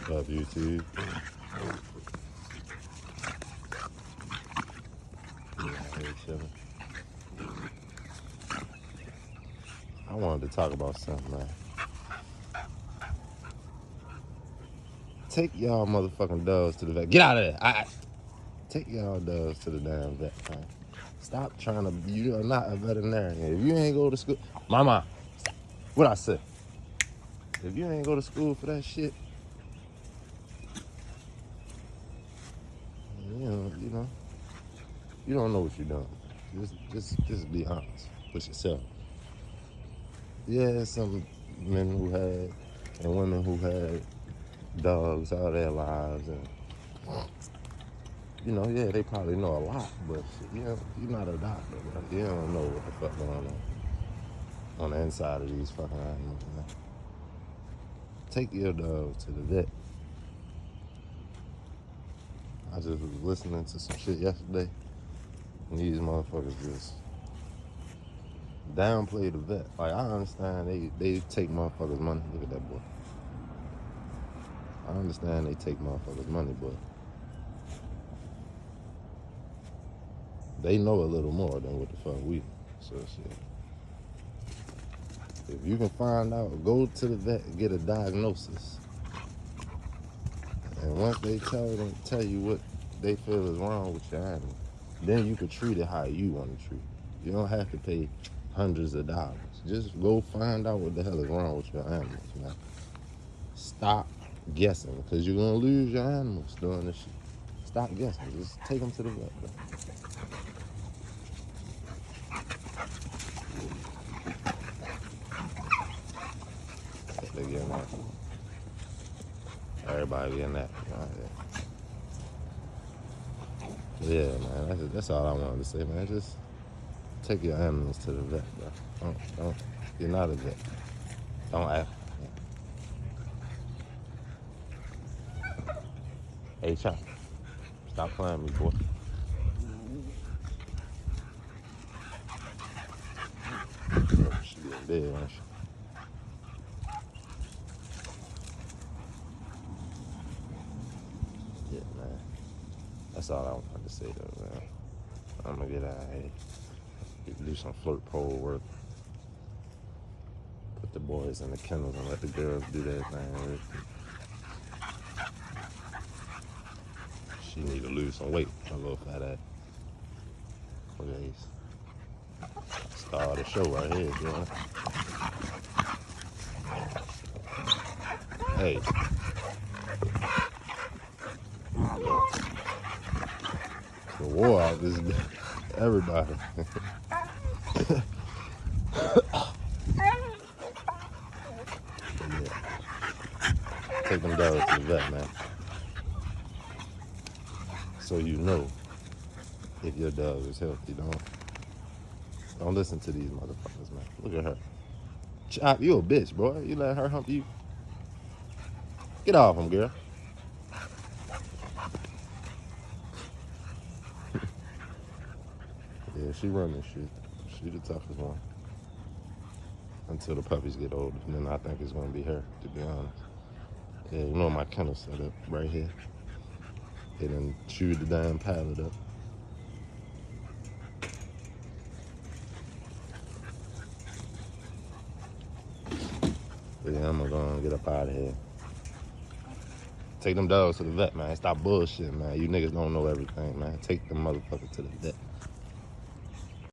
Love you too. I wanted to talk about something, man. Take y'all motherfucking dogs to the vet. Get out of there. Take y'all dogs to the damn vet, man. Stop trying to, you are not a veterinarian. If you ain't go to school, mama, stop. What I said? If you ain't go to school for that shit, you don't know what you're doing. Just be honest with yourself. Yeah, some men who had and women who had dogs all their lives, and yeah, they probably know a lot, but shit, you're not a doctor, bro. You don't know what the fuck going on the inside of these fucking animals, man. Take your dogs to the vet. I just was listening to some shit yesterday, and these motherfuckers just downplay the vet. Like, I understand they take motherfuckers' money. Look at that boy. I understand they take motherfuckers' money, but they know a little more than what the fuck we do. So shit. If you can find out, go to the vet and get a diagnosis. And once they tell you what they feel is wrong with your animal, then you can treat it how you want to treat it. You don't have to pay hundreds of dollars. Just go find out what the hell is wrong with your animals, man. Stop guessing, because you're going to lose your animals doing this shit. Stop guessing. Just take them to the vet, bro. They getting that. Everybody getting that. Yeah, man. That's all I wanted to say, man. Just take your animals to the vet, bro. Don't. You're not a vet. Don't act. Hey, Chop. Stop playing with me, boy. Oh, she getting dead, ain't she? Yeah, man. That's all I wanted to say, though, man. I'm gonna get out of here. Do some flirt pole work. Put the boys in the kennels and let the girls do their thing. She need to lose some weight, a little fat ass. Look at these. Star of the show right here, man. Hey. The war out this everybody. Yeah. Take them dogs to the vet, man. So you know if your dog is healthy. Don't listen to these motherfuckers, man. Look at her. Chop, you a bitch, boy. You let her hump you. Get off him, girl. Yeah, she running shit. She the toughest one. Until the puppies get older. And then I think it's gonna be her, to be honest. Yeah, you know my kennel set up right here. They done chewed the damn pallet up. But yeah, I'm gonna go and get up out of here. Take them dogs to the vet, man. Stop bullshit, man. You niggas don't know everything, man. Take them motherfuckers to the vet.